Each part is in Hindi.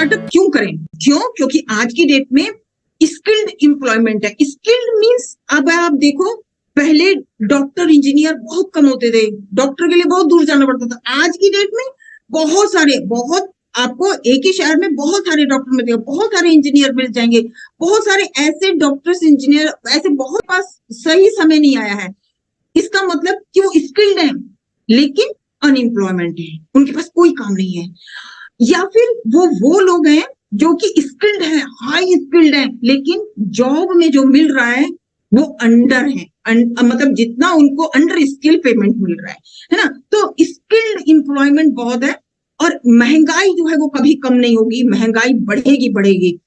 स्टार्टअप क्यों करें? क्योंकि आज की डेट में स्किल्ड एम्प्लॉयमेंट है। स्किल्ड मींस अब आप देखो, पहले डॉक्टर इंजीनियर बहुत कम होते थे, डॉक्टर के लिए बहुत दूर जाना पड़ता था। आज की डेट में बहुत आपको एक ही शहर में बहुत सारे डॉक्टर मिल जाएंगे, बहुत सारे इंजीनियर मिल जाएंगे, बहुत सारे ऐसे डॉक्टर्स इंजीनियर ऐसे बहुत पास सही समय नहीं आया है। इसका मतलब कि वो स्किल्ड है लेकिन अनएम्प्लॉयमेंट है, उनके पास कोई काम नहीं है। या फिर वो लोग हैं जो कि स्किल्ड है, हाई स्किल्ड है, लेकिन जॉब में जो मिल रहा है वो अंडर है, मतलब जितना उनको अंडर स्किल पेमेंट मिल रहा है ना। तो स्किल्ड एम्प्लॉयमेंट बहुत है और महंगाई जो है वो कभी कम नहीं होगी, महंगाई बढ़ेगी।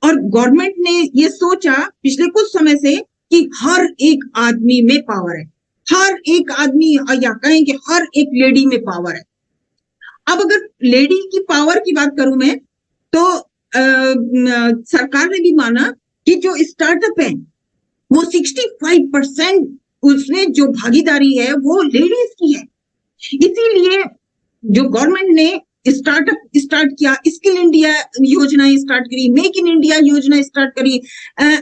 और गवर्नमेंट ने ये सोचा पिछले कुछ समय से कि हर एक आदमी में पावर है, हर एक आदमी, या कहें कि हर एक लेडी में पावर है। अब अगर लेडी की पावर की बात करूं मैं तो सरकार ने भी माना कि जो स्टार्टअप है वो 65% उसमें जो भागीदारी है वो लेडीज की है। इसीलिए जो गवर्नमेंट ने स्टार्टअप स्टार्ट किया, स्किल इंडिया योजना स्टार्ट करी, मेक इन इंडिया योजना स्टार्ट करी,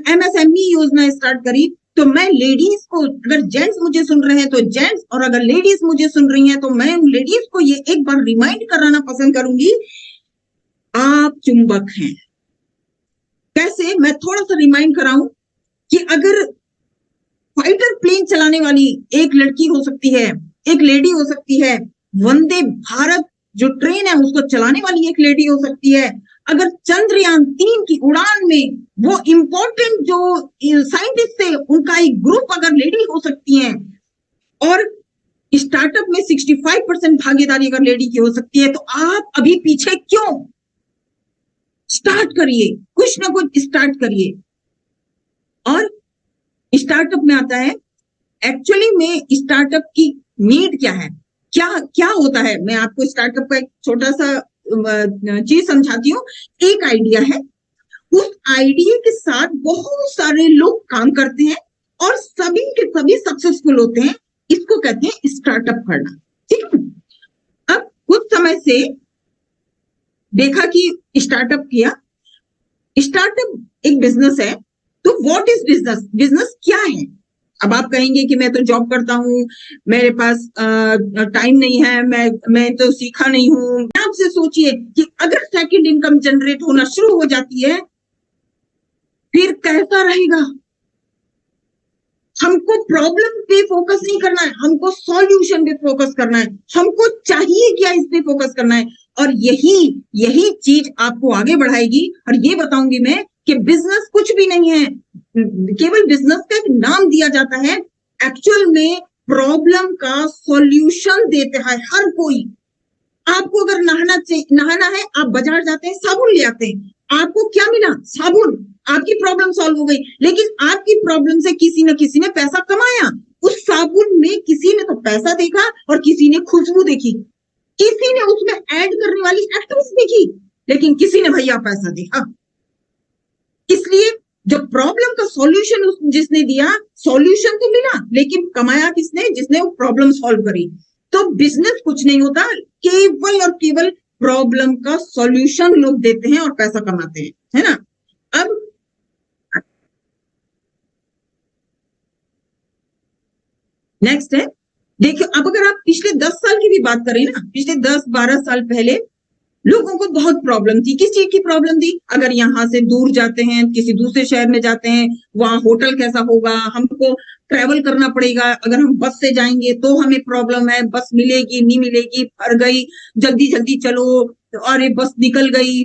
MSME योजना स्टार्ट करी। तो मैं लेडीज को, अगर जेंट्स मुझे सुन रहे हैं तो जेंट्स, और अगर लेडीज मुझे सुन रही हैं तो मैं उन लेडीज को ये एक बार रिमाइंड कराना पसंद करूंगी, आप चुंबक हैं। कैसे? मैं थोड़ा सा रिमाइंड कराऊं कि अगर फाइटर प्लेन चलाने वाली एक लड़की हो सकती है, एक लेडी हो सकती है, वंदे भारत जो ट्रेन है उसको चलाने वाली एक लेडी हो सकती है, अगर चंद्रयान-3 की उड़ान में वो इंपॉर्टेंट जो साइंटिस्ट थे उनका एक ग्रुप अगर लेडी हो सकती है, और स्टार्टअप में 65% भागीदारी अगर लेडी की हो सकती है, तो आप अभी पीछे क्यों? स्टार्ट करिए, कुछ ना कुछ स्टार्ट करिए। और स्टार्टअप में आता है, एक्चुअली में स्टार्टअप की नीड क्या है, क्या होता है। मैं आपको स्टार्टअप का एक छोटा सा चीज समझाती हूँ। एक आइडिया है, उस आइडिया के साथ बहुत सारे लोग काम करते हैं और सभी के सभी सक्सेसफुल होते हैं, इसको कहते हैं स्टार्टअप करना। ठीक है, अब कुछ समय से देखा कि स्टार्टअप किया, स्टार्टअप एक बिजनेस है। तो व्हाट इज बिजनेस? बिजनेस क्या है? अब आप कहेंगे कि मैं तो जॉब करता हूँ, मेरे पास टाइम नहीं है, मैं तो सीखा नहीं हूँ। आपसे सोचिए कि अगर सेकंड इनकम जनरेट होना शुरू हो जाती है फिर कैसा रहेगा? हमको प्रॉब्लम पे फोकस नहीं करना है, हमको सॉल्यूशन पे फोकस करना है, हमको चाहिए क्या इस पे फोकस करना है। और यही चीज आपको आगे बढ़ाएगी। और ये बताऊंगी मैं कि बिजनेस कुछ भी नहीं है, केवल बिजनेस का एक नाम दिया जाता है, एक्चुअल में प्रॉब्लम का सॉल्यूशन देता है हर कोई। आपको अगर नहाना है, आप बाजार जाते हैं, साबुन ले आते हैं, आपको क्या मिला? साबुन, आपकी प्रॉब्लम सॉल्व हो गई। लेकिन आपकी प्रॉब्लम से किसी न किसी ने पैसा कमाया, उस साबुन में किसी ने तो पैसा देखा और किसी ने खुशबू देखी, किसी ने उसमें ऐड करने वाली एक्ट्रेस देखी, लेकिन किसी ने भैया पैसा देखा। इसलिए जो प्रॉब्लम का सॉल्यूशन जिसने दिया, सॉल्यूशन तो मिला, लेकिन कमाया किसने? जिसने वो प्रॉब्लम सॉल्व करी। तो बिजनेस कुछ नहीं होता, केवल और केवल प्रॉब्लम का सॉल्यूशन लोग देते हैं और पैसा कमाते हैं, है ना। अब नेक्स्ट है, देखिए, अब अगर आप पिछले 10 साल की भी बात करें ना, पिछले 10-12 साल पहले लोगों को बहुत प्रॉब्लम थी। किस चीज की प्रॉब्लम थी? अगर यहाँ से दूर जाते हैं, किसी दूसरे शहर में जाते हैं, वहां होटल कैसा होगा, हमको ट्रेवल करना पड़ेगा, अगर हम बस से जाएंगे तो हमें प्रॉब्लम है, बस मिलेगी नहीं मिलेगी, फर गई, जल्दी जल्दी चलो, और ये बस निकल गई,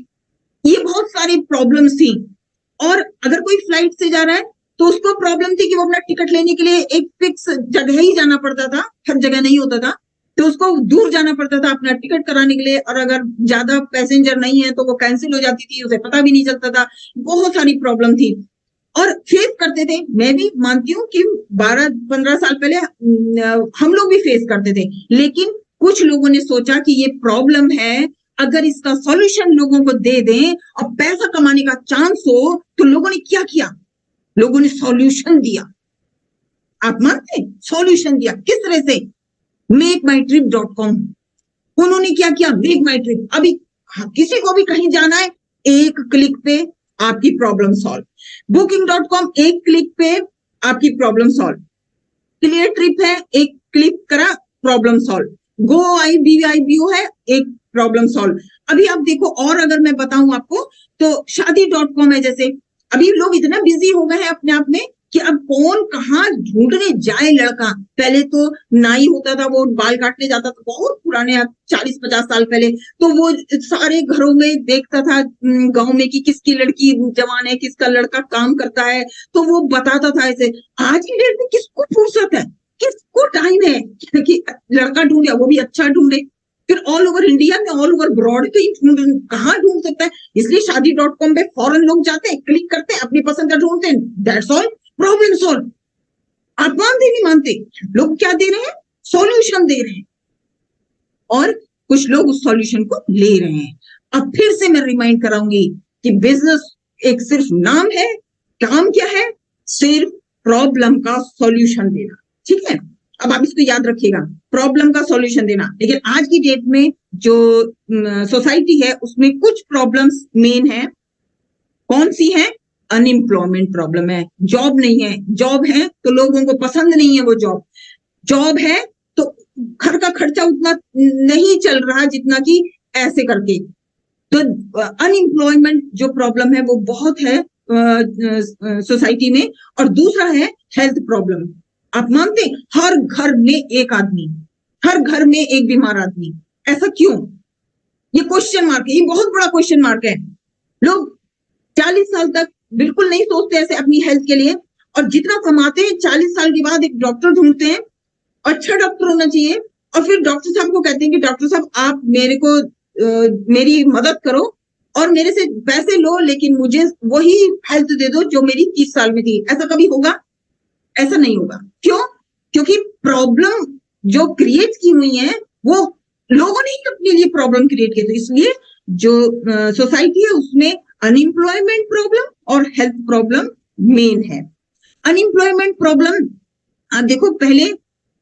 ये बहुत सारी प्रॉब्लम्स थी। और अगर कोई फ्लाइट से जा रहा है तो उसको प्रॉब्लम थी कि वो अपना टिकट लेने के लिए एक फिक्स जगह ही जाना पड़ता था, हर जगह नहीं होता था, तो उसको दूर जाना पड़ता था अपना टिकट कराने के लिए, और अगर ज्यादा पैसेंजर नहीं है तो वो कैंसिल हो जाती थी, उसे पता भी नहीं चलता था, बहुत सारी प्रॉब्लम थी और फेस करते थे। मैं भी मानती हूँ कि 12-15 साल पहले हम लोग भी फेस करते थे, लेकिन कुछ लोगों ने सोचा कि ये प्रॉब्लम है, अगर इसका सॉल्यूशन लोगों को दे दें और पैसा कमाने का चांस हो, तो लोगों ने क्या किया? लोगों ने सॉल्यूशन दिया। आप मानते? सॉल्यूशन दिया किस तरह से? मेकमाईट्रिप.com। उन्होंने क्या किया? मेक माई ट्रिप। अभी किसी को भी कहीं जाना है, एक क्लिक पे आपकी प्रॉब्लम सॉल्व। Booking.com, एक क्लिक पे आपकी प्रॉब्लम सॉल्व। क्लियर ट्रिप है, एक क्लिक करा प्रॉब्लम सॉल्व। GoIBIBO है, एक प्रॉब्लम सॉल्व। अभी आप देखो, और अगर मैं बताऊं आपको तो Shaadi.com है। जैसे अभी लोग इतना बिजी हो गए हैं अपने आप में कि अब कौन कहाँ ढूंढने जाए लड़का। पहले तो नाई होता था, वो बाल काटने जाता था, बहुत पुराने 40-50 साल पहले, तो वो सारे घरों में देखता था गांव में कि किसकी लड़की जवान है, किसका लड़का काम करता है, तो वो बताता था ऐसे। आज की डेट में किसको फुर्सत है, किसको टाइम है कि लड़का ढूंढे, वो भी अच्छा ढूंढे। फिर ऑल ओवर इंडिया में, ऑल ओवर ब्रॉड पे कहाँ ढूंढ सकता है। इसलिए Shaadi.com पे फॉरन लोग जाते हैं, क्लिक करते हैं, अपनी पसंद का ढूंढते हैं, दैट्स ऑल, प्रॉब्लम सॉल्व। आप मानते नहीं मानते, लोग क्या दे रहे हैं, सॉल्यूशन दे रहे हैं, और कुछ लोग उस सॉल्यूशन को ले रहे हैं। अब फिर से मैं रिमाइंड कराऊंगी कि बिजनेस एक सिर्फ नाम है, काम क्या है, सिर्फ प्रॉब्लम का सॉल्यूशन देना। ठीक है, अब आप इसको याद रखिएगा, प्रॉब्लम का सॉल्यूशन देना। लेकिन आज की डेट में जो सोसाइटी है उसमें कुछ प्रॉब्लम्स मेन है। कौन सी है? अनएम्प्लॉयमेंट प्रॉब्लम है, जॉब नहीं है। जॉब है तो लोगों को पसंद नहीं है वो जॉब। जॉब है तो घर का खर्चा उतना नहीं चल रहा जितना कि ऐसे करके। तो अनएम्प्लॉयमेंट जो प्रॉब्लम है वो बहुत है सोसाइटी में। और दूसरा है हेल्थ प्रॉब्लम। आप मानते हैं, हर घर में एक आदमी, हर घर में एक बीमार आदमी। ऐसा क्यों? ये क्वेश्चन मार्क है, ये बहुत बड़ा क्वेश्चन मार्क है। लोग 40 साल तक बिल्कुल नहीं सोचते ऐसे अपनी हेल्थ के लिए, और जितना कमाते हैं 40 साल के बाद एक डॉक्टर ढूंढते हैं, अच्छा डॉक्टर होना चाहिए, और फिर डॉक्टर साहब को कहते हैं कि डॉक्टर साहब आप मेरे को मेरी मदद करो और मेरे से पैसे लो, लेकिन मुझे वही हेल्थ दे दो जो मेरी 30 साल में थी। ऐसा कभी होगा? ऐसा नहीं होगा। क्यों? क्योंकि प्रॉब्लम जो क्रिएट की हुई है वो लोगों ने ही अपने लिए प्रॉब्लम क्रिएट की। तो इसलिए जो सोसाइटी है उसमें अनएम्प्लॉयमेंट प्रॉब्लम और हेल्थ प्रॉब्लम मेन है। अनएम्प्लॉयमेंट प्रॉब्लम आप देखो, पहले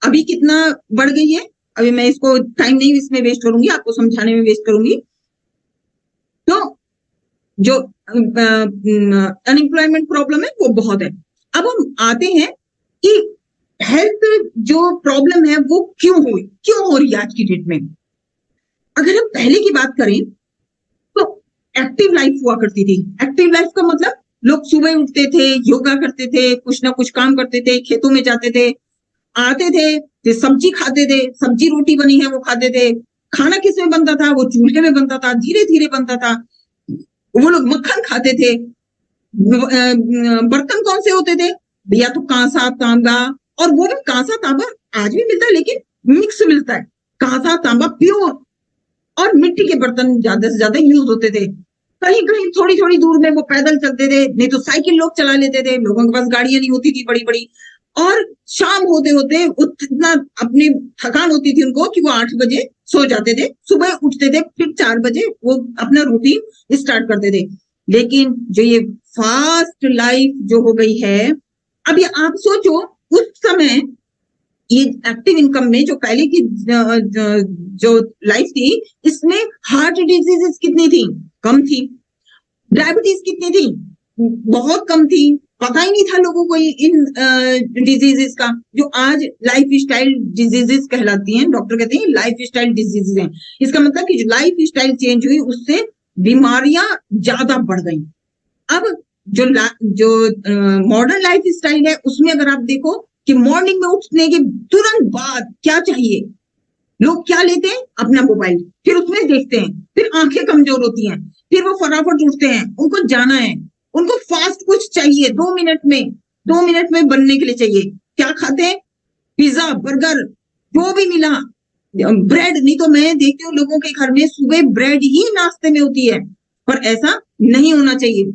अभी कितना बढ़ गई है। अभी मैं इसको टाइम नहीं इसमें वेस्ट करूंगी, आपको समझाने में वेस्ट करूंगी। तो जो अनएम्प्लॉयमेंट प्रॉब्लम है वो बहुत है। अब हम आते हैं कि हेल्थ जो प्रॉब्लम है वो क्यों हो रही है आज की डेट में। अगर हम पहले की बात करें तो एक्टिव लाइफ हुआ करती थी। एक्टिव लाइफ का मतलब लोग सुबह उठते थे, योगा करते थे, कुछ ना कुछ काम करते थे, खेतों में जाते थे, आते थे, सब्जी खाते थे, सब्जी रोटी बनी है वो खाते थे। खाना किस में बनता था? वो चूल्हे में बनता था, धीरे धीरे बनता था। वो लोग मक्खन खाते थे। बर्तन कौन से होते थे? या तो कांसा, तांबा, और वो भी कांसा तांबा आज भी मिलता है लेकिन मिक्स मिलता है। कांसा तांबा प्योर, और मिट्टी के बर्तन ज्यादा से ज्यादा यूज होते थे। कहीं कहीं थोड़ी थोड़ी दूर में वो पैदल चलते थे, नहीं तो साइकिल लोग चला लेते थे, लोगों के पास गाड़ियां नहीं होती थी बड़ी बड़ी। और शाम होते होते इतना अपनी थकान होती थी उनको कि वो 8 बजे सो जाते थे, सुबह उठते थे, फिर 4 बजे वो अपना रूटीन स्टार्ट करते थे। लेकिन जो ये फास्ट लाइफ जो हो गई है, अब ये आप सोचो, उस समय ये एक्टिव इनकम में जो पहले की जो लाइफ थी, इसमें हार्ट डिजीजेस कितनी थी? कम थी। डायबिटीज कितनी थी? बहुत कम थी। पता ही नहीं था लोगों को इन डिजीजेस का, जो आज लाइफ स्टाइल डिजीजेस कहलाती हैं। डॉक्टर कहते हैं लाइफ स्टाइल डिजीजेस हैं। इसका मतलब कि लाइफ स्टाइल चेंज हुई, उससे बीमारियां ज्यादा बढ़ गई। अब जो मॉडर्न लाइफ स्टाइल है उसमें अगर आप देखो कि मॉर्निंग में उठने के तुरंत बाद क्या चाहिए, लोग क्या लेते हैं? अपना मोबाइल, फिर उसमें देखते हैं, फिर आंखें कमजोर होती हैं, फिर वो फटाफट उठते हैं, उनको जाना है, उनको फास्ट कुछ चाहिए, 2 मिनट में बनने के लिए चाहिए। क्या खाते हैं? पिज्जा, बर्गर, जो भी मिला, ब्रेड। नहीं तो मैं देखती हूँ लोगों के घर में सुबह ब्रेड ही नाश्ते में होती है, पर ऐसा नहीं होना चाहिए।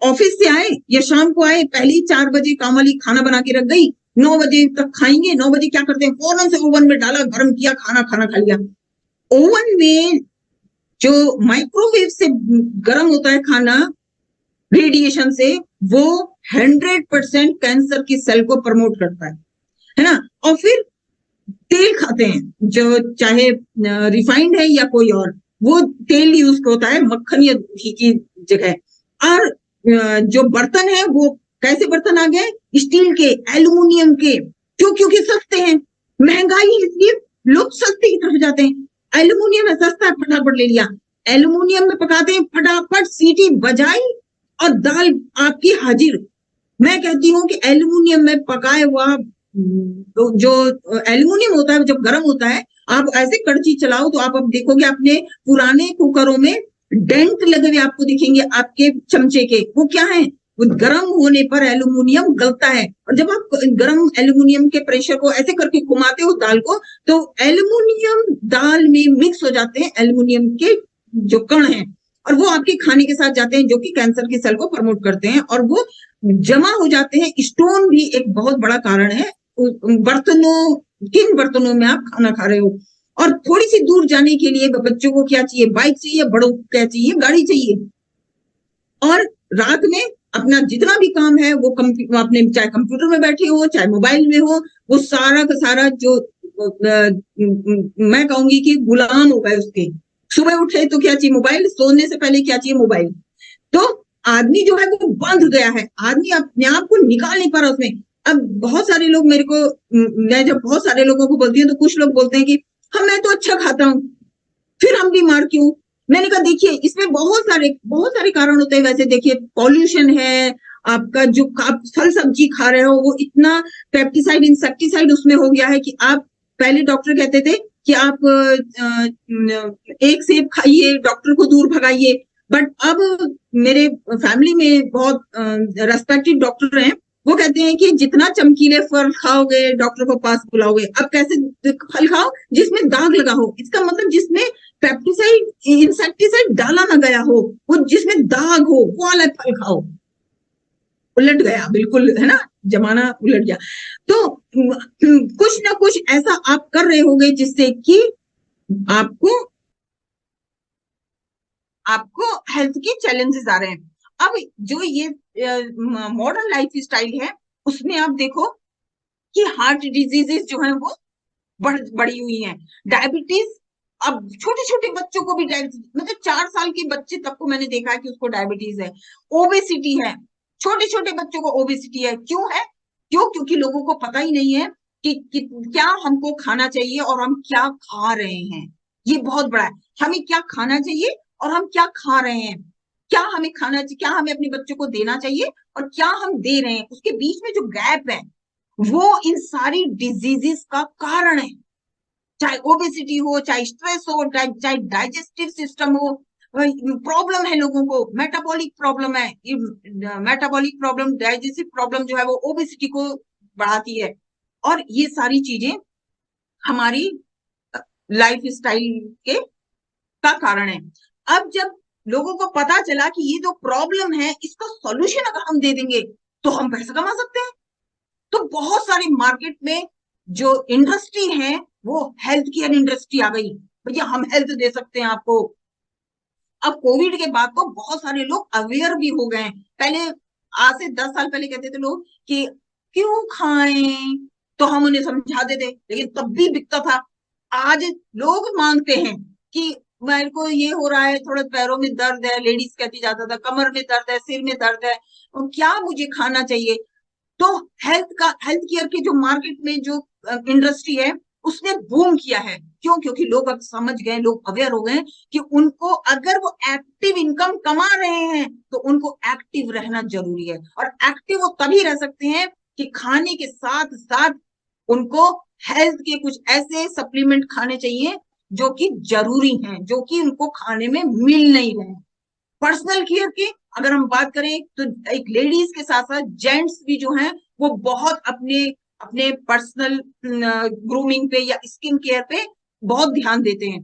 ऑफिस से आए या शाम को आए, पहले ही 4 बजे काम वाली खाना बना के रख गई, 9 बजे तक खाएंगे। 9 बजे क्या करते हैं? फौरन से ओवन में डाला, गर्म किया, खाना खा लिया। ओवन में जो माइक्रोवेव से गर्म होता है खाना रेडिएशन से, वो 100% कैंसर की सेल को प्रमोट करता है ना। और फिर तेल खाते हैं, जो चाहे रिफाइंड है या कोई और, वो तेल यूज होता है मक्खन या घी की जगह। और जो बर्तन है वो कैसे बर्तन आ गए? स्टील के, एल्यूमिनियम के। क्यों? क्योंकि सस्ते हैं। महंगाई है इसलिए लोग सस्ते की तरफ जाते हैं। एल्यूमिनियम है, सस्ता है, फटाफट ले लिया। एल्यूमिनियम में पकाते हैं, फटाफट सीटी बजाई और दाल आपकी हाजिर। मैं कहती हूँ कि एल्यूमिनियम में पकाए हुआ जो एल्यूमिनियम होता है जब गर्म होता है, आप ऐसे कड़छी चलाओ तो आप अब देखोगे अपने पुराने कुकरों में डेंट लगे हुए आपको दिखेंगे आपके चमचे के। वो क्या है? वो गर्म होने पर एल्यूमिनियम गलता है, और जब आप गर्म एल्यूमिनियम के प्रेशर को ऐसे करके घुमाते हो दाल को, तो एल्यूमिनियम दाल में मिक्स हो जाते हैं, एल्यूमिनियम के जो कण हैं, और वो आपके खाने के साथ जाते हैं, जो कि कैंसर की सेल को प्रमोट करते हैं, और वो जमा हो जाते हैं। स्टोन भी एक बहुत बड़ा कारण है बर्तनों, किन बर्तनों में आप खाना खा रहे हो। और थोड़ी सी दूर जाने के लिए बच्चों को क्या चाहिए? बाइक चाहिए, बड़ों को क्या चाहिए? गाड़ी चाहिए। और रात में अपना जितना भी काम है वो अपने चाहे कंप्यूटर में बैठे हो, चाहे मोबाइल में हो, वो सारा का सारा जो मैं कहूंगी कि गुलाम हो गए उसके। सुबह उठे तो क्या चाहिए? मोबाइल। सोने से पहले क्या चाहिए? मोबाइल। तो आदमी जो है वो बंध गया है, आदमी अपने आप को निकाल नहीं पा रहा उसमें। अब बहुत सारे लोग मेरे को, मैं जब बहुत सारे लोगों को बोलती हूँ तो कुछ लोग बोलते हैं कि हम, मैं तो अच्छा खाता हूँ, फिर हम बीमार क्यों? मैंने कहा देखिए इसमें बहुत सारे कारण होते हैं। वैसे देखिए पॉल्यूशन है, आपका जो आप फल सब्जी खा रहे हो वो इतना पेस्टिसाइड इंसेक्टिसाइड उसमें हो गया है कि आप, पहले डॉक्टर कहते थे कि आप एक सेब खाइए, डॉक्टर को दूर भगाइए। बट अब मेरे फैमिली में बहुत रेस्पेक्टेड डॉक्टर हैं, वो कहते हैं कि जितना चमकीले फल खाओगे डॉक्टर को पास बुलाओगे। अब कैसे फल खाओ? जिसमें दाग लगा हो, इसका मतलब जिसमें पेस्टिसाइड इंसेक्टिसाइड डाला ना गया हो, वो जिसमें दाग हो वो वाला फल खाओ। उलट गया बिल्कुल, है ना, जमाना उलट गया। तो कुछ ना कुछ ऐसा आप कर रहे होगे जिससे कि आपको आपको हेल्थ के चैलेंजेस आ रहे हैं। अब जो ये मॉडर्न लाइफ स्टाइल है उसमें आप देखो कि हार्ट डिजीजेस जो है वो बढ़ी हुई हैं। डायबिटीज, अब छोटे छोटे बच्चों को भी डायबिटीज, मतलब 4 साल के बच्चे तक को मैंने देखा है कि उसको डायबिटीज है। ओबेसिटी है, छोटे छोटे बच्चों को ओबेसिटी है। क्यों है? क्यों? क्योंकि लोगों को पता ही नहीं है कि क्या हमको खाना चाहिए और हम क्या खा रहे हैं। ये बहुत बड़ा है। हमें क्या खाना चाहिए और हम क्या खा रहे हैं। क्या हमें खाना चाहिए, क्या हमें अपने बच्चों को देना चाहिए और क्या हम दे रहे हैं, उसके बीच में जो गैप है वो इन सारी डिजीजेस का कारण है। चाहे ओबेसिटी हो, चाहे स्ट्रेस हो, चाहे डाइजेस्टिव सिस्टम हो, प्रॉब्लम है लोगों को, मेटाबॉलिक प्रॉब्लम है। ये मेटाबॉलिक प्रॉब्लम, डाइजेस्टिव प्रॉब्लम जो है वो ओबेसिटी को बढ़ाती है। और ये सारी चीजें हमारी लाइफ स्टाइल के का कारण है। अब जब लोगों को पता चला कि ये जो प्रॉब्लम है इसका सॉल्यूशन अगर हम दे देंगे तो हम पैसा कमा सकते हैं, तो बहुत सारे मार्केट में जो इंडस्ट्री है वो हेल्थ केयर इंडस्ट्री आ गई। भैया हम हेल्थ दे सकते हैं आपको। अब कोविड के बाद तो बहुत सारे लोग अवेयर भी हो गए हैं। पहले, आज से 10 साल पहले कहते थे लोग कि क्यों खाएं, तो हम उन्हें समझाते थे लेकिन तब भी बिकता था। आज लोग मांगते हैं कि मेरे को ये हो रहा है, थोड़े पैरों में दर्द है, लेडीज कहती जाता था, कमर में दर्द है, सिर में दर्द है, और क्या मुझे खाना चाहिए। तो हेल्थ केयर के जो मार्केट में जो इंडस्ट्री है उसने बूम किया है। क्यों? क्योंकि लोग अब समझ गए, लोग अवेयर हो गए कि उनको, अगर वो एक्टिव इनकम कमा रहे हैं तो उनको एक्टिव रहना जरूरी है। और एक्टिव वो तभी रह सकते हैं कि खाने के साथ साथ उनको हेल्थ के कुछ ऐसे सप्लीमेंट खाने चाहिए जो कि जरूरी हैं, जो कि उनको खाने में मिल नहीं रहे। पर्सनल केयर की अगर हम बात करें तो एक लेडीज के साथ साथ जेंट्स भी जो हैं वो बहुत अपने अपने पर्सनल ग्रूमिंग पे या स्किन केयर पे बहुत ध्यान देते हैं।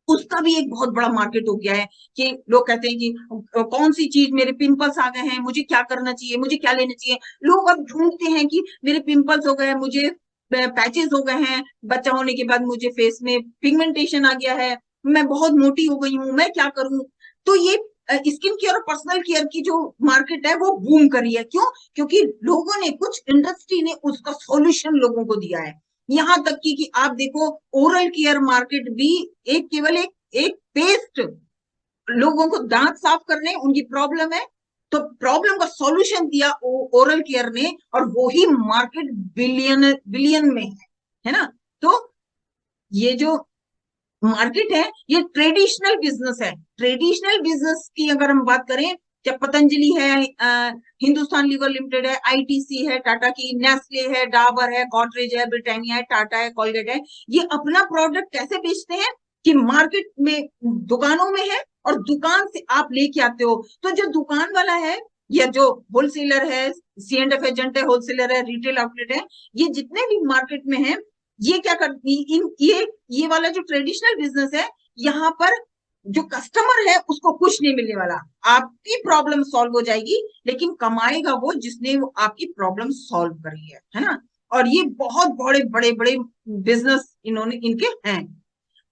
उसका भी एक बहुत बड़ा मार्केट हो गया है कि लोग कहते हैं कि कौन सी चीज, मेरे पिंपल्स आ गए हैं, मुझे क्या करना चाहिए, मुझे क्या लेना चाहिए। लोग अब ढूंढते हैं कि मेरे पिंपल्स हो गए, मुझे पैचेस हो गए हैं, बच्चा होने के बाद मुझे फेस में पिगमेंटेशन आ गया है, मैं बहुत मोटी हो गई हूँ, मैं क्या करूं। तो ये स्किन केयर और पर्सनल केयर की जो मार्केट है वो बूम करी है। क्यों? क्योंकि लोगों ने, कुछ इंडस्ट्री ने उसका सॉल्यूशन लोगों को दिया है। यहाँ तक कि आप देखो ओरल केयर मार्केट भी केवल एक पेस्ट, लोगों को दांत साफ करने उनकी प्रॉब्लम है तो प्रॉब्लम का सॉल्यूशन दिया ओरल केयर ने, और वो ही मार्केट बिलियन में है ना। तो ये जो मार्केट है ये ट्रेडिशनल बिजनेस है। ट्रेडिशनल बिजनेस की अगर हम बात करें, जब पतंजलि है, हिंदुस्तान लीवर लिमिटेड है, आईटीसी है, टाटा की, नेस्ले है, डाबर है, गॉडरेज है, ब्रिटानिया है, टाटा है, कोलगेट है, ये अपना प्रोडक्ट कैसे बेचते हैं कि मार्केट में दुकानों में है और दुकान से आप लेके आते हो। तो जो दुकान वाला है या जो होलसेलर है, C&F एजेंट है, होलसेलर है, रिटेल आउटलेट है, ये जितने भी मार्केट में है, ये क्या करती, ये वाला जो ट्रेडिशनल बिजनेस है, यहाँ पर जो कस्टमर है उसको कुछ नहीं मिलने वाला। आपकी प्रॉब्लम सॉल्व हो जाएगी, लेकिन कमाएगा वो जिसने वो आपकी प्रॉब्लम सॉल्व करी है ना। और ये बहुत बड़े बड़े बड़े बिजनेस इन्होंने इनके हैं।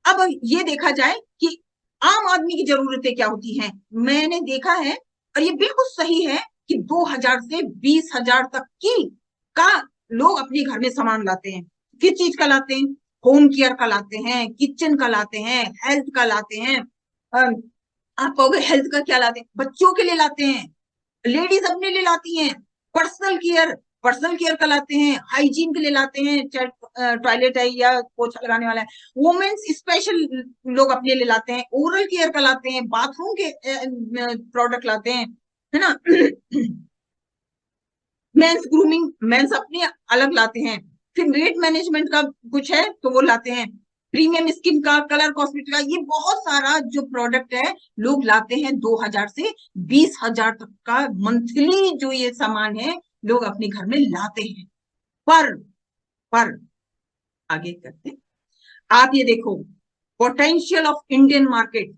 अब ये देखा जाए कि आम आदमी की जरूरतें क्या होती हैं। मैंने देखा है और ये बिल्कुल सही है कि 2000 से 20,000 तक की का लोग अपने घर में सामान लाते हैं। किस चीज का लाते हैं? होम केयर का लाते हैं, किचन का लाते हैं, हेल्थ का लाते हैं। आप कहोगे हेल्थ का क्या लाते हैं? बच्चों के लिए लाते हैं, लेडीज अपने लिए लाती हैं, पर्सनल केयर पर्सनल केयर का लाते हैं, हाइजीन के लिए लाते हैं, चाहे टॉयलेट है या पोछा लगाने वाला है, वुमेन्स स्पेशल लोग अपने लिए लाते हैं, ओरल केयर का लाते हैं, बाथरूम के प्रोडक्ट लाते हैं, है ना। मेंस ग्रूमिंग मेंस अपने अलग लाते हैं। फिर वेट मैनेजमेंट का कुछ है तो वो लाते हैं, प्रीमियम स्किन का, कलर कॉस्मेटिक का, ये बहुत सारा जो प्रोडक्ट है लोग लाते हैं। 2000 से 20,000 तक का मंथली जो ये सामान है लोग अपने घर में लाते हैं। पर आगे करते हैं, आप ये देखो पोटेंशियल ऑफ इंडियन मार्केट।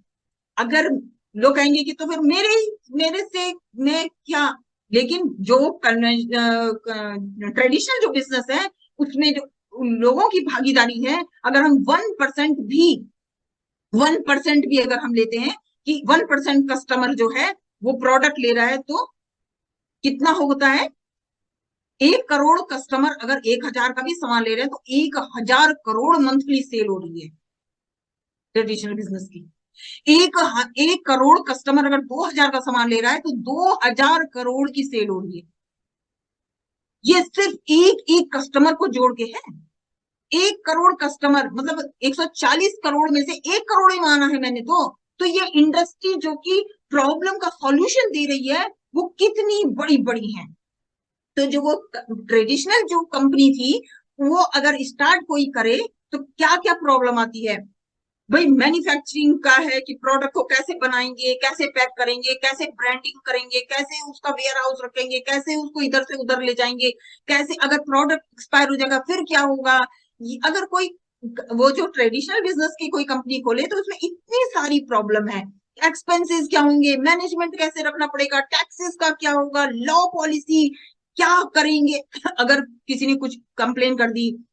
अगर लोग कहेंगे कि तो फिर मेरे से मैं क्या, लेकिन जो ट्रेडिशनल जो बिजनेस है उसमें जो लोगों की भागीदारी है, अगर हम 1% भी अगर हम लेते हैं कि 1% कस्टमर जो है वो प्रोडक्ट ले रहा है, तो कितना होता है? 1 करोड़ कस्टमर अगर 1,000 का भी सामान ले रहे हैं तो 1,000 करोड़ मंथली सेल हो रही है ट्रेडिशनल बिजनेस की। एक करोड़ कस्टमर अगर 2,000 का सामान ले रहा है तो 2,000 करोड़ की सेल हो रही है। ये सिर्फ एक एक कस्टमर को जोड़ के है। 1 करोड़ कस्टमर मतलब 140 करोड़ में से 1 करोड़ ही माना है मैंने तो ये इंडस्ट्री जो कि प्रॉब्लम का सॉल्यूशन दे रही है वो कितनी बड़ी बड़ी है। तो जो वो ट्रेडिशनल जो कंपनी थी वो अगर स्टार्ट कोई करे तो क्या क्या प्रॉब्लम आती है भाई। मैन्युफैक्चरिंग का है कि प्रोडक्ट को कैसे बनाएंगे, कैसे पैक करेंगे, कैसे ब्रांडिंग करेंगे, कैसे उसका वेयर हाउस रखेंगे, कैसे उसको इधर से उधर ले जाएंगे, कैसे अगर प्रोडक्ट एक्सपायर हो जाएगा फिर क्या होगा। अगर कोई वो जो ट्रेडिशनल बिजनेस की कोई कंपनी खोले तो उसमें इतनी सारी प्रॉब्लम है। एक्सपेंसेस क्या होंगे, मैनेजमेंट कैसे रखना पड़ेगा, टैक्सेस का क्या होगा, लॉ पॉलिसी क्या करेंगे अगर किसी ने कुछ कंप्लेन कर दी,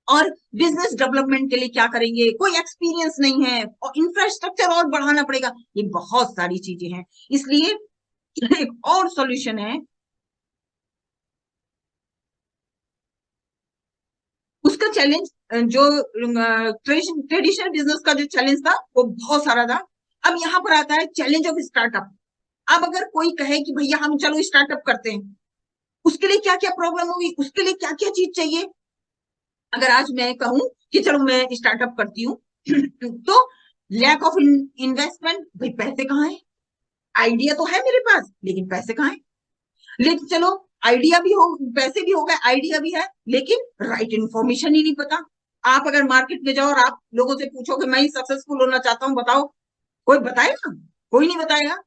और बिजनेस डेवलपमेंट के लिए क्या करेंगे, कोई एक्सपीरियंस नहीं है, और इंफ्रास्ट्रक्चर और बढ़ाना पड़ेगा। ये बहुत सारी चीजें हैं। इसलिए एक और सॉल्यूशन है, उसका चैलेंज जो ट्रेडिशनल बिजनेस का जो चैलेंज था वो बहुत सारा था। अब यहाँ पर आता है चैलेंज ऑफ स्टार्टअप। अब अगर कोई कहे कि भैया हम चलो स्टार्टअप करते हैं, उसके लिए क्या क्या प्रॉब्लम होगी, उसके लिए क्या क्या चीज चाहिए। अगर आज मैं कहूं कि चलो मैं स्टार्टअप करती हूँ तो लैक ऑफ इन्वेस्टमेंट, भाई पैसे कहाँ है? आइडिया तो है मेरे पास लेकिन पैसे कहाँ है? लेकिन चलो आइडिया भी हो, पैसे भी हो गए, आइडिया भी है, लेकिन राइट इन्फॉर्मेशन ही नहीं पता। आप अगर मार्केट में जाओ और आप लोगों से पूछो कि मैं ही सक्सेसफुल होना चाहता हूँ बताओ, कोई बताएगा? कोई नहीं बताएगा।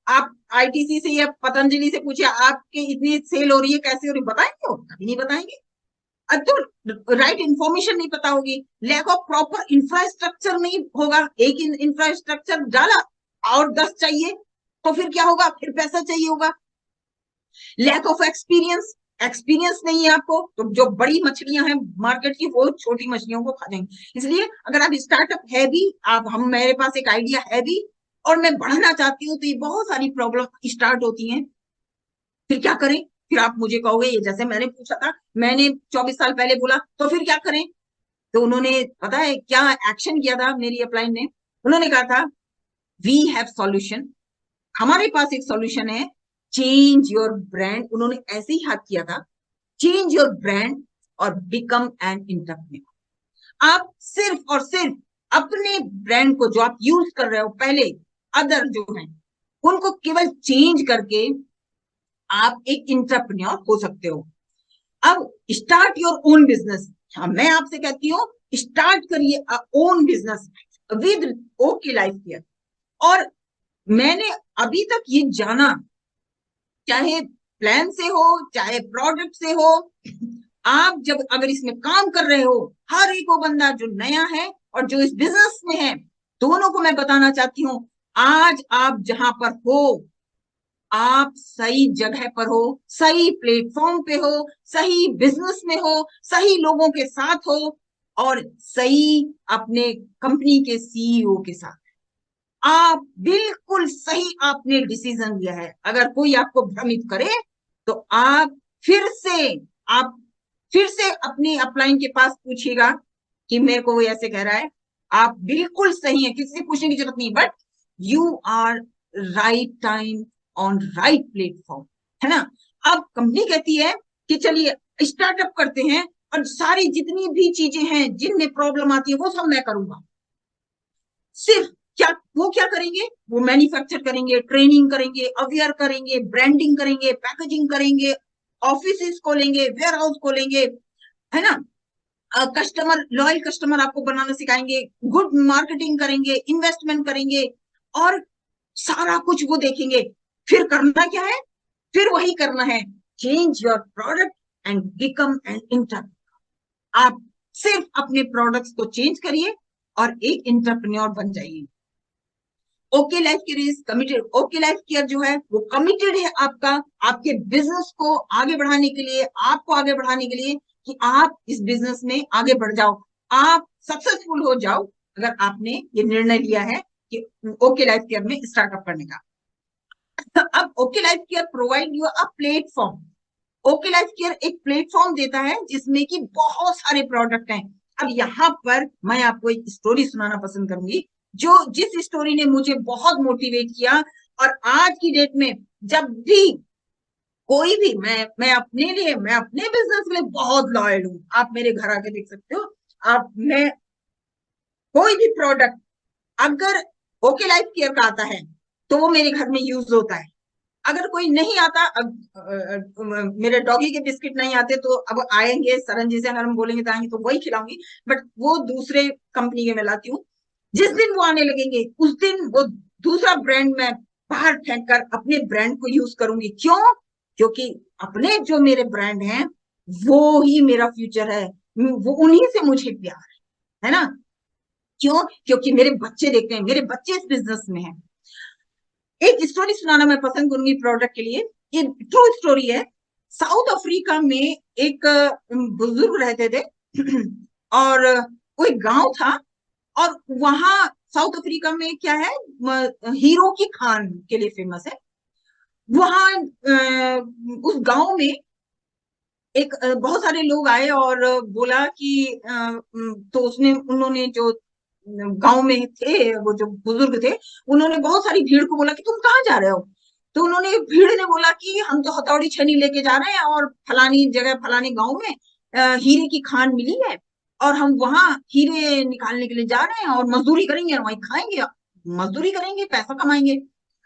आप आईटीसी से या पतंजलि से पूछिए आपके इतनी सेल हो रही है कैसे हो रही, बताएंगे? वो कभी नहीं बताएंगे। अब तो राइट इंफॉर्मेशन नहीं पता होगी, लैक ऑफ प्रॉपर इंफ्रास्ट्रक्चर नहीं होगा। एक इंफ्रास्ट्रक्चर डाला और 10 चाहिए तो फिर क्या होगा, फिर पैसा चाहिए होगा। लैक ऑफ एक्सपीरियंस, एक्सपीरियंस नहीं है आपको तो जो बड़ी मछलियां हैं मार्केट की वो छोटी मछलियों को खा जाएंगे। इसलिए अगर आप स्टार्टअप है भी, आप हम मेरे पास एक आइडिया है भी और मैं बढ़ना चाहती हूँ, तो ये बहुत सारी प्रॉब्लम स्टार्ट होती हैं। फिर क्या करें? फिर आप मुझे कहोगे ये जैसे मैंने पूछा था, मैंने 24 साल पहले बोला, तो फिर क्या करें? तो उन्होंने पता है क्या एक्शन किया था मेरी अपलाइन ने? उन्होंने कहा था वी हैव सॉल्यूशन, हमारे पास एक सॉल्यूशन है, चेंज योर ब्रांड। उन्होंने ऐसे ही हाथ किया था, चेंज योर ब्रांड और बिकम एन एंटरप्रेन्योर। आप सिर्फ और सिर्फ अपने ब्रांड को जो आप यूज कर रहे हो पहले, अदर जो हैं उनको केवल चेंज करके आप एक इंटरप्रेन्योर हो सकते हो। अब स्टार्ट योर ओन बिजनेस। हाँ, मैं आपसे कहती हूँ स्टार्ट करिए own business with okay life care. और मैंने अभी तक ये जाना, चाहे प्लान से हो चाहे प्रोडक्ट से हो, आप जब अगर इसमें काम कर रहे हो, हर एक वो बंदा जो नया है और जो इस बिजनेस में है, दोनों को मैं बताना चाहती हूँ, आज आप जहां पर हो, आप सही जगह पर हो, सही प्लेटफॉर्म पे हो, सही बिजनेस में हो, सही लोगों के साथ हो, और सही अपने कंपनी के सीईओ के साथ। आप बिल्कुल सही आपने डिसीजन लिया है। अगर कोई आपको भ्रमित करे तो आप फिर से आप फिर से अपनी अपलाइन के पास पूछिएगा कि मेरे को वो ऐसे कह रहा है। आप बिल्कुल सही है, किसी से पूछने की जरूरत नहीं, but you are right time on right platform, है ना? अब कंपनी कहती है कि चलिए स्टार्टअप करते हैं और सारी जितनी भी चीजें हैं जिनमें प्रॉब्लम आती है वो सब मैं करूंगा। सिर्फ क्या वो क्या करेंगे? वो मैन्युफैक्चर करेंगे, ट्रेनिंग करेंगे, अवेयर करेंगे, ब्रांडिंग करेंगे, पैकेजिंग करेंगे, ऑफिस खोलेंगे, वेयर हाउस खोलेंगे, है ना? कस्टमर लॉयल कस्टमर आपको बनाना सिखाएंगे, गुड मार्केटिंग करेंगे, इन्वेस्टमेंट करेंगे, और सारा कुछ वो देखेंगे। फिर करना क्या है? फिर वही करना है, change your product and become an inter. आप सिर्फ अपने प्रोडक्ट्स को चेंज करिए और एक इंटरप्रेन्योर बन जाइए। Okay life care is committed. Okay life care जो है वो कमिटेड है आपका, आपके बिजनेस को आगे बढ़ाने के लिए, आपको आगे बढ़ाने के लिए, कि आप इस बिजनेस में आगे बढ़ जाओ, आप सक्सेसफुल हो जाओ, अगर आपने ये निर्णय लिया है कि ओके लाइफ केयर में स्टार्टअप करने का। अब okay life care provide you a platform. Okay life care एक प्लेटफॉर्म देता है जिसमें कि बहुत सारे प्रोडक्ट हैं। अब यहाँ पर मैं आपको एक स्टोरी सुनाना पसंद करूंगी, जो जिस स्टोरी ने मुझे बहुत मोटिवेट किया। और आज की डेट में जब भी कोई भी मैं अपने बिजनेस में बहुत लॉयल हूँ, आप मेरे घर आके देख सकते हो। आप मैं कोई भी प्रोडक्ट अगर ओके लाइफ केयर का आता है तो वो मेरे घर में यूज होता है। अगर कोई नहीं आता, मेरे डॉगी के बिस्किट नहीं आते तो अब आएंगे सरन जी से, अगर हम बोलेंगे तो आएंगे, तो वही खिलाऊंगी, बट वो दूसरे कंपनी के मैं लाती हूँ। जिस दिन वो आने लगेंगे उस दिन वो दूसरा ब्रांड में बाहर फेंक कर अपने ब्रांड को यूज करूंगी। क्यों? क्योंकि अपने जो मेरे ब्रांड हैं वो ही मेरा फ्यूचर है, वो उन्हीं से मुझे प्यार है ना? क्यों? क्योंकि मेरे बच्चे देखते हैं, मेरे बच्चे इस बिजनेस में हैं। एक स्टोरी सुनाना मैं पसंद करूंगी प्रोडक्ट के लिए, ये ट्रू स्टोरी है। साउथ अफ्रीका में एक बुजुर्ग रहते थे और कोई गांव था, और वहां साउथ अफ्रीका में क्या है, हीरो की खान के लिए फेमस है। वहां उस गांव में एक बहुत सारे लोग आए और बोला कि तो उसने उन्होंने जो गांव में थे वो जो बुजुर्ग थे, उन्होंने बहुत सारी भीड़ को बोला कि तुम कहाँ जा रहे हो? तो उन्होंने भीड़ ने बोला कि हम तो हथौड़ी छेनी लेके जा रहे हैं और फलानी जगह फलानी गांव में हीरे की खान मिली है, और हम वहां हीरे निकालने के लिए जा रहे हैं और मजदूरी करेंगे और वहीं खाएंगे, मजदूरी करेंगे, पैसा कमाएंगे।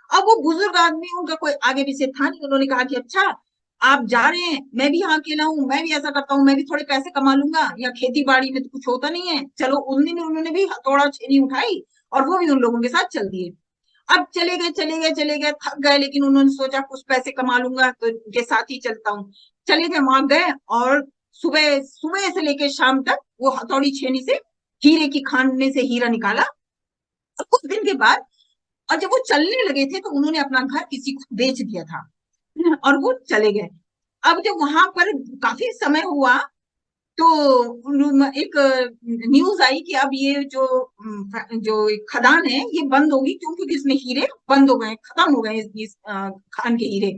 अब वो बुजुर्ग आदमी, उनका कोई आगे पीछे था नहीं, उन्होंने कहा कि अच्छा आप जा रहे हैं, मैं भी यहाँ अकेला हूँ, मैं भी ऐसा करता हूँ, मैं भी थोड़े पैसे कमा लूंगा, या खेती बाड़ी में तो कुछ होता नहीं है, चलो। उन दिन उन्होंने भी हथौड़ा छेनी उठाई और वो भी उन लोगों के साथ चल दिए। अब चले गए चले गए चले गए, थक गए, लेकिन उन्होंने सोचा कुछ पैसे कमा लूंगा तो उनके साथ ही चलता हूँ। चले गए, वहां गए, और सुबह सुबह से लेकर शाम तक वो हथौड़ी छेनी से हीरे की खान में से हीरा निकाला। और कुछ दिन के बाद, और जब वो चलने लगे थे तो उन्होंने अपना घर किसी को बेच दिया था और वो चले गए। अब जब वहां पर काफी समय हुआ तो एक न्यूज आई कि अब ये जो एक खदान है ये बंद होगी, क्योंकि इसमें हीरे बंद हो गए, खत्म हो गए इस खान के हीरे।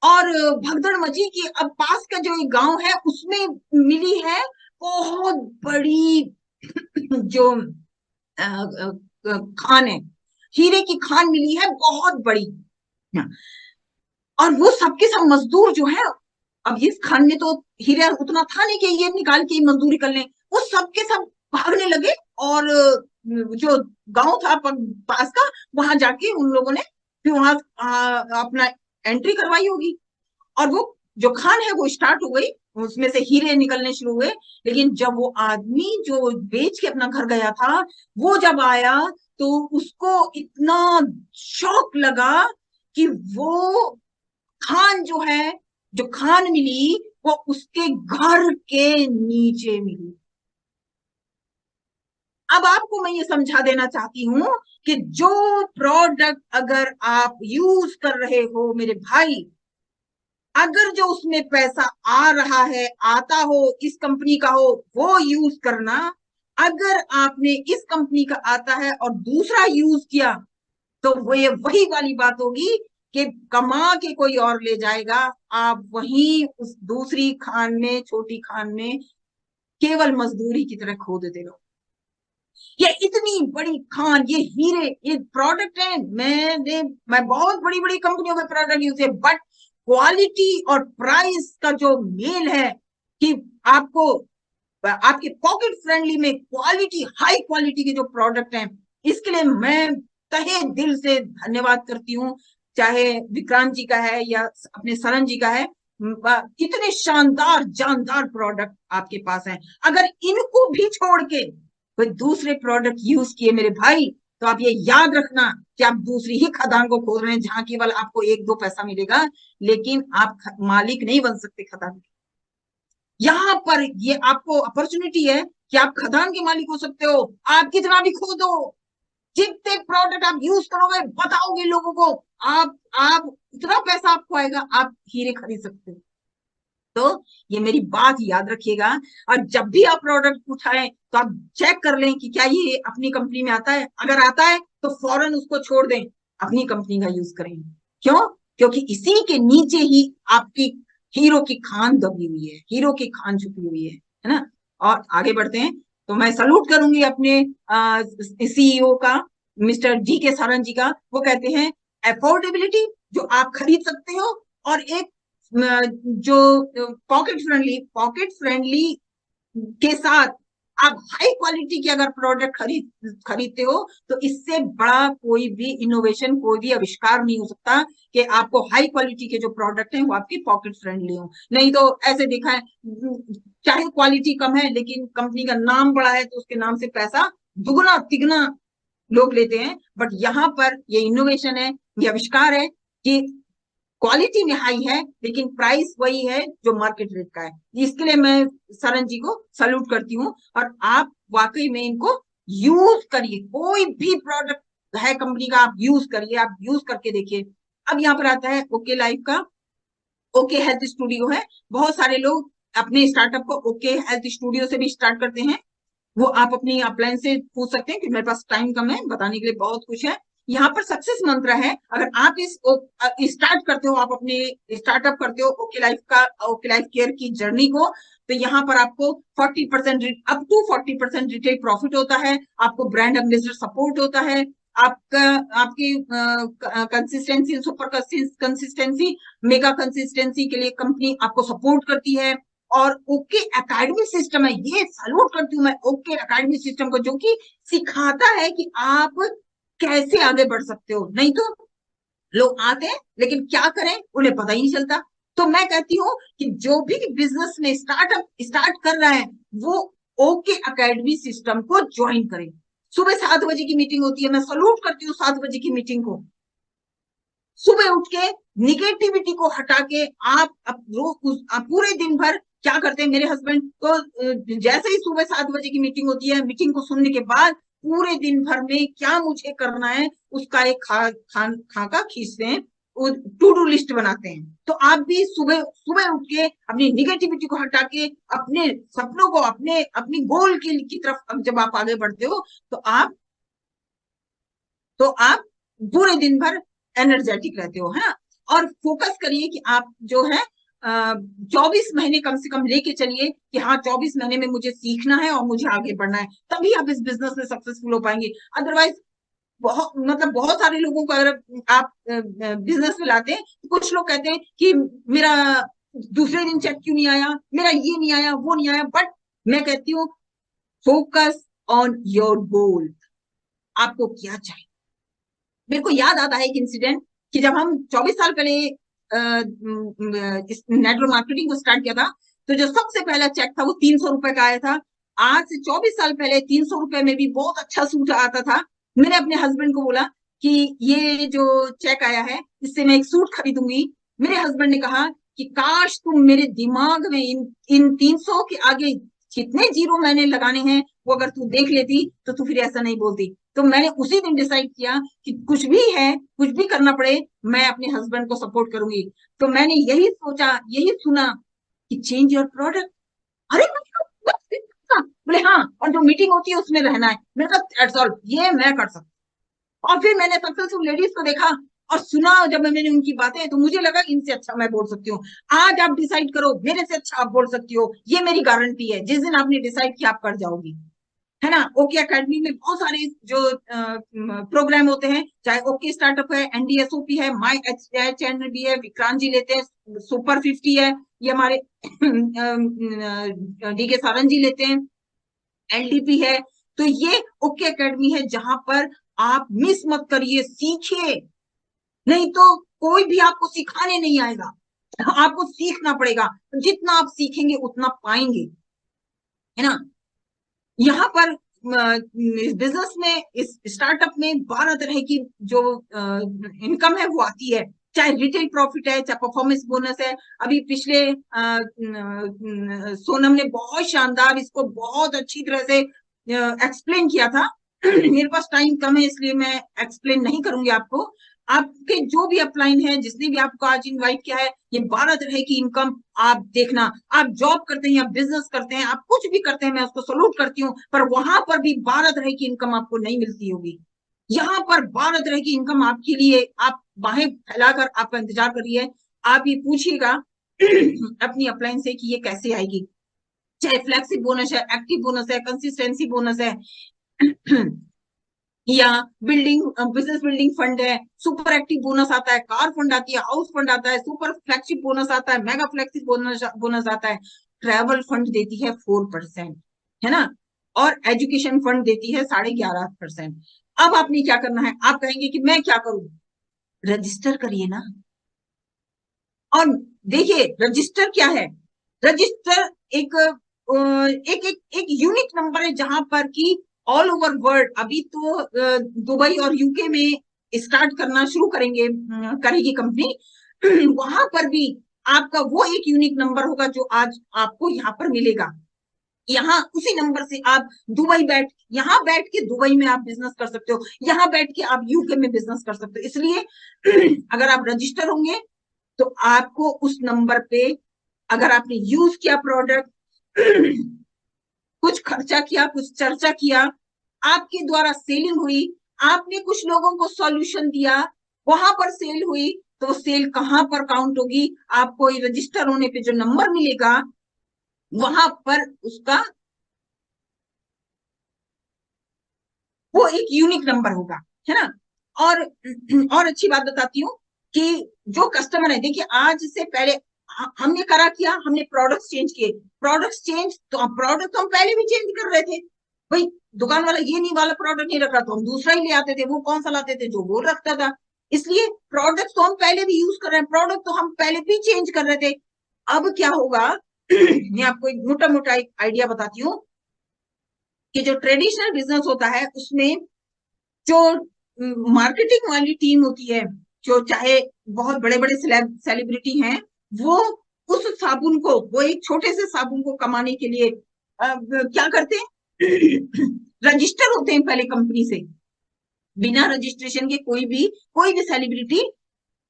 और भगदड़ मची कि अब पास का जो एक गांव है उसमें मिली है बहुत बड़ी जो खान है, हीरे की खान मिली है बहुत बड़ी। और वो सबके सब मजदूर जो है, अब इस खान में तो हीरा उतना था नहीं कि ये निकाल के मजदूरी कर लें, वो सबके सब भागने लगे। और जो गांव था पास का, वहां जाके उन लोगों ने फिर वहां अपना एंट्री करवाई होगी, और वो जो खान है वो स्टार्ट हो गई, उसमें से हीरे निकलने शुरू हुए। लेकिन जब वो आदमी जो बेच के अपना घर गया था, वो जब आया तो उसको इतना शौक लगा कि वो खान जो है, जो खान मिली वो उसके घर के नीचे मिली। अब आपको मैं ये समझा देना चाहती हूं कि जो प्रोडक्ट अगर आप यूज कर रहे हो मेरे भाई, अगर जो उसमें पैसा आ रहा है, आता हो, इस कंपनी का हो, वो यूज करना। अगर आपने इस कंपनी का आता है और दूसरा यूज किया, तो वो ये वही वाली बात होगी कि कमा के कोई और ले जाएगा, आप वहीं उस दूसरी खान में, छोटी खान में केवल मजदूरी की तरह खो देते रहो। ये इतनी बड़ी खान, ये हीरे, ये प्रोडक्ट है, मैं बहुत बड़ी बड़ी कंपनियों के प्रोडक्ट यूज है, बट क्वालिटी और प्राइस का जो मेल है कि आपको आपके पॉकेट फ्रेंडली में क्वालिटी, हाई क्वालिटी के जो प्रोडक्ट हैं, इसके लिए मैं तहे दिल से धन्यवाद करती हूँ। चाहे विक्रांत जी का है या अपने सरन जी का है, इतने शानदार जानदार प्रोडक्ट आपके पास हैं। अगर इनको भी छोड़ के कोई दूसरे प्रोडक्ट यूज किए मेरे भाई, तो आप ये याद रखना कि आप दूसरी ही खदान को खोद रहे हैं, जहां केवल आपको एक दो पैसा मिलेगा, लेकिन आप मालिक नहीं बन सकते खदान के। यहाँ पर ये आपको अपॉर्चुनिटी है कि आप खदान के मालिक हो सकते हो। आप कितना भी खोदो, जितने प्रोडक्ट आप यूज करोगे, बताओगे लोगों को, आप इतना पैसा आपको आएगा, आप हीरे खरीद सकते हो। तो ये मेरी बात याद रखिएगा। और जब भी आप प्रोडक्ट उठाएं तो आप चेक कर लें कि क्या ये अपनी कंपनी में आता है। अगर आता है तो फौरन उसको छोड़ दें, अपनी कंपनी का यूज करें। क्यों? क्योंकि इसी के नीचे ही आपकी हीरो की खान दबी हुई है, हीरो की खान छुपी हुई है ना। और आगे बढ़ते हैं, तो मैं सलूट करूंगी अपने सीईओ का, मिस्टर जी के सारन जी का। वो कहते हैं अफोर्डेबिलिटी, जो आप खरीद सकते हो, और एक जो पॉकेट फ्रेंडली के साथ आप हाई क्वालिटी के अगर प्रोडक्ट खरीदते हो, तो इससे बड़ा कोई भी इनोवेशन, कोई भी आविष्कार नहीं हो सकता कि आपको हाई क्वालिटी के जो प्रोडक्ट हैं वो आपके पॉकेट फ्रेंडली हो। नहीं तो ऐसे देखा है, चाहे क्वालिटी कम है लेकिन कंपनी का नाम बड़ा है, तो उसके नाम से पैसा दुगना तिगना लोग लेते हैं। बट यहाँ पर ये इनोवेशन है, ये आविष्कार है कि क्वालिटी में हाई है लेकिन प्राइस वही है जो मार्केट रेट का है। इसके लिए मैं सरन जी को सल्यूट करती हूँ। और आप वाकई में इनको यूज करिए, कोई भी प्रोडक्ट है कंपनी का आप यूज करिए, आप यूज करके देखिए। अब यहाँ पर आता है ओके लाइफ का। ओके हेल्थ स्टूडियो है, बहुत सारे लोग अपने स्टार्टअप को ओके हेल्थ स्टूडियो से भी स्टार्ट करते हैं। वो आप अपनी अपलाइन से पूछ सकते हैं कि मेरे पास टाइम कम है, बताने के लिए बहुत कुछ है। यहाँ पर सक्सेस मंत्र है, अगर आप इस स्टार्ट करते हो, आप अपने स्टार्टअप करते हो ओके लाइफ केयर की जर्नी को, तो यहाँ पर आपको 40% अप टू 40% रिटेल प्रॉफिट होता है, आपको ब्रांड एम्बेसडर सपोर्ट होता है, आपका आपकी consistency, super consistency, mega consistency के लिए कंपनी आपको सपोर्ट करती है। और ओके एकेडमी सिस्टम है, ये सल्यूट करती हूँ मैं ओके एकेडमी सिस्टम को, जो कि सिखाता है कि आप कैसे आगे बढ़ सकते हो। नहीं तो लोग आते हैं लेकिन क्या करें उन्हें पता ही नहीं चलता। तो मैं कहती हूँ कि जो भी बिजनेस में स्टार्टअप स्टार्ट कर रहा है, वो ओके एकेडमी सिस्टम को ज्वाइन करें। सुबह 7 बजे की मीटिंग होती है, मैं सल्यूट करती हूँ 7 बजे की मीटिंग को। सुबह उठ के निगेटिविटी को हटा के आप पूरे दिन भर क्या करते हैं, मेरे हस्बैंड तो जैसे ही सुबह 7 बजे की मीटिंग होती है, मीटिंग को सुनने के बाद पूरे दिन भर में क्या मुझे करना है उसका एक खाका खींचते हैं, टू डू लिस्ट बनाते हैं। तो आप भी सुबह सुबह उठ के अपनी निगेटिविटी को हटा के अपने सपनों को, अपनी गोल की तरफ जब आप आगे बढ़ते हो, तो आप पूरे दिन भर एनर्जेटिक रहते हो, है ना। और फोकस करिए कि आप जो है 24 महीने कम से कम लेके चलिए कि हाँ 24 महीने में मुझे सीखना है और मुझे आगे बढ़ना है, तभी आप इस बिजनेस में सक्सेसफुल हो पाएंगे। अदरवाइज बहुत मतलब बहुत सारे लोगों को अगर आप बिजनेस में लाते हैं तो कुछ लोग कहते हैं कि मेरा दूसरे दिन चेक क्यों नहीं आया, मेरा ये नहीं आया, वो नहीं आया। बट मैं कहती हूँ फोकस ऑन योर गोल, आपको क्या चाहिए। मेरे को याद आता है एक इंसिडेंट कि जब हम 24 साल पहले इस नेटवर्क मार्केटिंग को स्टार्ट किया था, तो जो सबसे पहला चेक था वो 300 रुपए का आया था। आज से 24 साल पहले 300 रुपए में भी बहुत अच्छा सूट आता था। मैंने अपने हस्बैंड को बोला कि ये जो चेक आया है इससे मैं एक सूट खरीदूंगी। मेरे हस्बैंड ने कहा कि काश तुम मेरे दिमाग में इन 300 के आगे कितने जीरो मैंने लगाने हैं वो अगर तू देख लेती तो तू फिर ऐसा नहीं बोलती। तो मैंने उसी दिन डिसाइड किया कि कुछ भी है, कुछ भी करना पड़े, मैं अपने हस्बैंड को सपोर्ट करूंगी। तो मैंने यही सोचा, यही सुना कि चेंज योर प्रोडक्ट। अरे बोले हाँ, और जो मीटिंग होती है उसमें रहना है। मैंने कहा दैट्स ऑल, ये मैं कर सकती। और फिर मैंने सक्सेसफुल लेडीज को देखा और सुना, जब मैंने उनकी बातें तो मुझे लगा इनसे अच्छा मैं बोल सकती हूँ। आज आप डिसाइड करो, मेरे से अच्छा आप बोल सकती हो, ये मेरी गारंटी है। जिस दिन आपने डिसाइड किया आप कर जाओगी, है ना। ओके अकेडमी में बहुत सारे जो प्रोग्राम होते हैं, चाहे ओके स्टार्टअप है, एनडीएसओपी है, माई एच एंड भी है, विक्रांत जी लेते हैं, सुपर 50 है, ये हमारे डीके सारंग जी लेते हैं, एलडीपी है। तो ये ओके अकेडमी है जहां पर आप मिस मत करिए, सीखिए। नहीं तो कोई भी आपको सिखाने नहीं आएगा, आपको सीखना पड़ेगा। जितना आप सीखेंगे उतना पाएंगे, है ना। यहाँ पर इस बिजनेस में, इस स्टार्टअप में 12 तरह की जो इनकम है वो आती है। चाहे रिटेल प्रॉफिट है, चाहे परफॉर्मेंस बोनस है। अभी पिछले सोनम ने बहुत शानदार इसको बहुत अच्छी तरह से एक्सप्लेन किया था। मेरे पास टाइम कम है इसलिए मैं एक्सप्लेन नहीं करूंगी आपको। आपके जो भी अपलाइन है, जिसने भी आपको आज इनवाइट किया है, ये 12 तरह की इनकम आप देखना। आप जॉब करते हैं या बिजनेस करते हैं, आप कुछ भी करते हैं, मैं उसको सलूट करती हूँ, पर वहां पर भी 12 तरह की इनकम आपको नहीं मिलती होगी। यहाँ पर 12 तरह की इनकम आपके लिए, आप बाहें फैलाकर आपका इंतजार करिए। आप ये पूछिएगा अपनी अपलाइन से कि ये कैसे आएगी। चाहे फ्लेक्सिब बोनस है, एक्टिव बोनस है, कंसिस्टेंसी बोनस है, या बिल्डिंग बिजनेस बिल्डिंग फंड है, सुपर एक्टिव बोनस आता है, कार फंड आती है, हाउस फंड आता है, सुपर फ्लैगशिप बोनस आता है, मेगा फ्लैगशिप बोनस आता है, ट्रैवल फंड देती है 4%, है ना, और एजुकेशन फंड देती है 11.5%। अब आपने क्या करना है, आप कहेंगे कि मैं क्या करूं, रजिस्टर करिए ना। और देखिए रजिस्टर क्या है, रजिस्टर एक एक एक, एक यूनिक नंबर है जहां पर कि ऑल ओवर वर्ल्ड, अभी तो दुबई और यूके में स्टार्ट करना शुरू करेगी कंपनी। वहां पर भी आपका वो एक यूनिक नंबर होगा जो आज आपको यहाँ पर मिलेगा। यहाँ उसी नंबर से आप यहाँ बैठ के दुबई में आप बिजनेस कर सकते हो, यहाँ बैठ के आप यूके में बिजनेस कर सकते हो। इसलिए अगर आप रजिस्टर होंगे तो आपको उस नंबर पे, अगर आपने यूज किया प्रोडक्ट, कुछ खर्चा किया, कुछ चर्चा किया, आपके द्वारा सेलिंग हुई, आपने कुछ लोगों को सॉल्यूशन दिया, वहां पर सेल हुई, तो सेल कहां पर काउंट होगी, आपको रजिस्टर होने पे जो नंबर मिलेगा वहां पर उसका वो एक यूनिक नंबर होगा, है ना। और अच्छी बात बताती हूँ कि जो कस्टमर है, देखिए आज से पहले हमने करा किया, हमने प्रोडक्ट्स चेंज किए। प्रोडक्ट्स चेंज तो प्रोडक्ट तो हम पहले भी चेंज कर रहे थे भाई। दुकान वाला ये नहीं वाला प्रोडक्ट नहीं रख रहा तो हम दूसरा ही ले आते थे, वो कौन सा लाते थे जो वो रखता था। इसलिए प्रोडक्ट तो हम पहले भी यूज कर रहे हैं, प्रोडक्ट तो हम पहले भी चेंज कर रहे थे। अब क्या होगा, मैं आपको एक मोटा मोटा एक आइडिया बताती हूँ कि जो ट्रेडिशनल बिजनेस होता है उसमें जो मार्केटिंग वाली टीम होती है, जो चाहे बहुत बड़े बड़े सेलिब्रिटी हैं, वो उस साबुन को, वो एक छोटे से साबुन को कमाने के लिए क्या करते हैं, रजिस्टर होते हैं पहले कंपनी से। बिना रजिस्ट्रेशन के कोई भी सेलिब्रिटी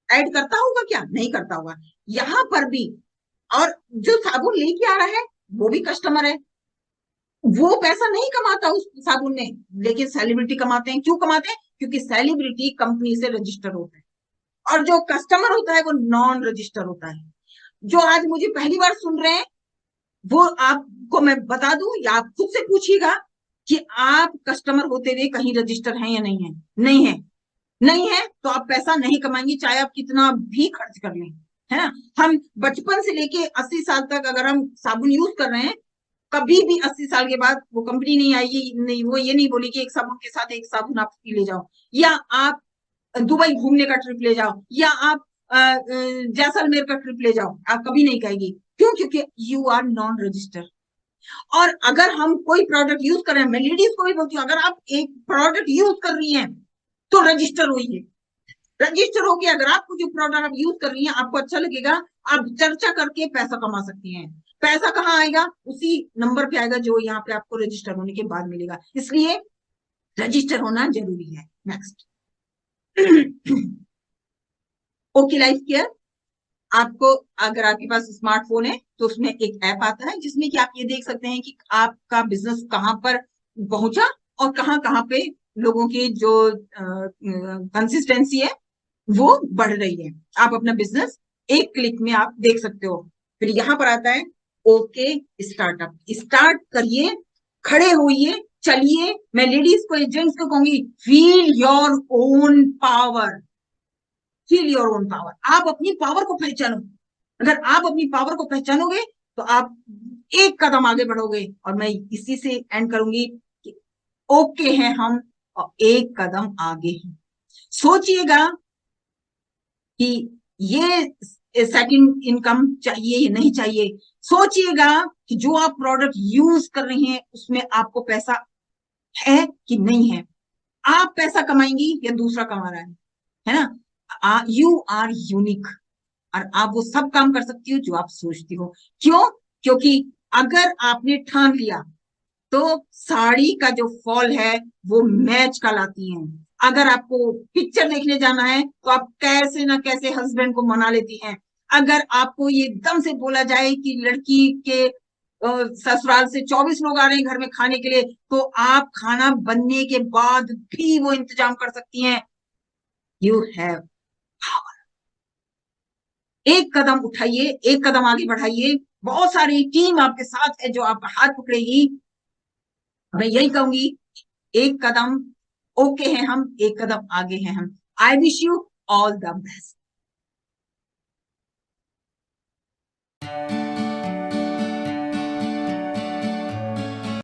ऐड करता होगा क्या, नहीं करता होगा। यहाँ पर भी, और जो साबुन लेके आ रहा है वो भी कस्टमर है, वो पैसा नहीं कमाता उस साबुन में, लेकिन सेलिब्रिटी कमाते हैं। क्यों कमाते हैं, क्योंकि सेलिब्रिटी कंपनी से रजिस्टर होते हैं। और जो कस्टमर होता है वो नॉन रजिस्टर होता है। जो आज मुझे पहली बार सुन रहे हैं वो आपको मैं बता दूं या आप खुद से पूछिएगा कि आप कस्टमर होते हुए कहीं रजिस्टर हैं या नहीं है। नहीं है, नहीं है तो आप पैसा नहीं कमाएंगे, चाहे आप कितना भी खर्च कर लें, है ना। हम बचपन से लेके 80 साल तक अगर हम साबुन यूज कर रहे हैं, कभी भी 80 साल के बाद वो कंपनी नहीं आएगी, नहीं वो ये नहीं बोली कि एक साबुन के साथ एक साबुन आप फ्री ले जाओ, या आप दुबई घूमने का ट्रिप ले जाओ, या आप जैसलमेर का ट्रिप ले जाओ, आप कभी नहीं कहेगी। क्यों? क्योंकि यू आर नॉन रजिस्टर। और अगर हम कोई प्रोडक्ट यूज कर रहे हैं, मैं लेडीज को भी बोलती हूँ, अगर आप एक प्रोडक्ट यूज कर रही हैं तो रजिस्टर होइए। रजिस्टर होगी, अगर आपको जो प्रोडक्ट आप यूज कर रही हैं आपको अच्छा लगेगा, आप चर्चा करके पैसा कमा सकती हैं। पैसा कहाँ आएगा? उसी नंबर पे आएगा जो यहाँ पे आपको रजिस्टर होने के बाद मिलेगा। इसलिए रजिस्टर होना जरूरी है। Next, okay life care. आपको, अगर आपके पास स्मार्टफोन है तो उसमें एक ऐप आता है जिसमें कि आप ये देख सकते हैं कि आपका बिजनेस कहाँ पर पहुंचा और कहाँ कहाँ पे लोगों की जो कंसिस्टेंसी है वो बढ़ रही है। आप अपना बिजनेस एक क्लिक में आप देख सकते हो। फिर यहां पर आता है ओके स्टार्टअप। स्टार्ट करिए, खड़े होइए, चलिए। मैं लेडीज को, जेंट्स को कहूंगी, feel your own power. Feel your own power. आप अपनी पावर को पहचानो। अगर आप अपनी पावर को पहचानोगे तो आप एक कदम आगे बढ़ोगे। और मैं इसी से एंड करूंगी कि ओके हैं हम और एक कदम आगे हैं। सोचिएगा कि ये सेकंड इनकम चाहिए या नहीं चाहिए। सोचिएगा कि जो आप प्रोडक्ट यूज कर रहे हैं उसमें आपको पैसा है कि नहीं है। आप पैसा कमाएंगी या दूसरा कमा रहा है ना। यू आर यूनिक और आप वो सब काम कर सकती हो जो आप सोचती हो। क्यों? क्योंकि अगर आपने ठान लिया तो साड़ी का जो फॉल है वो मैच का लाती है। अगर आपको पिक्चर देखने जाना है तो आप कैसे ना कैसे हस्बैंड को मना लेती हैं। अगर आपको ये एकदम से बोला जाए कि लड़की के ससुराल से 24 लोग आ रहे हैं घर में खाने के लिए, तो आप खाना बनने के बाद भी वो इंतजाम कर सकती हैं। You have. एक कदम उठाइए, एक कदम आगे बढ़ाइए। बहुत सारी टीम आपके साथ है जो आपका हाथ पकड़ेगी। मैं यही कहूंगी, एक कदम ओके हैं हम, एक कदम आगे हैं हम। I wish you all the best.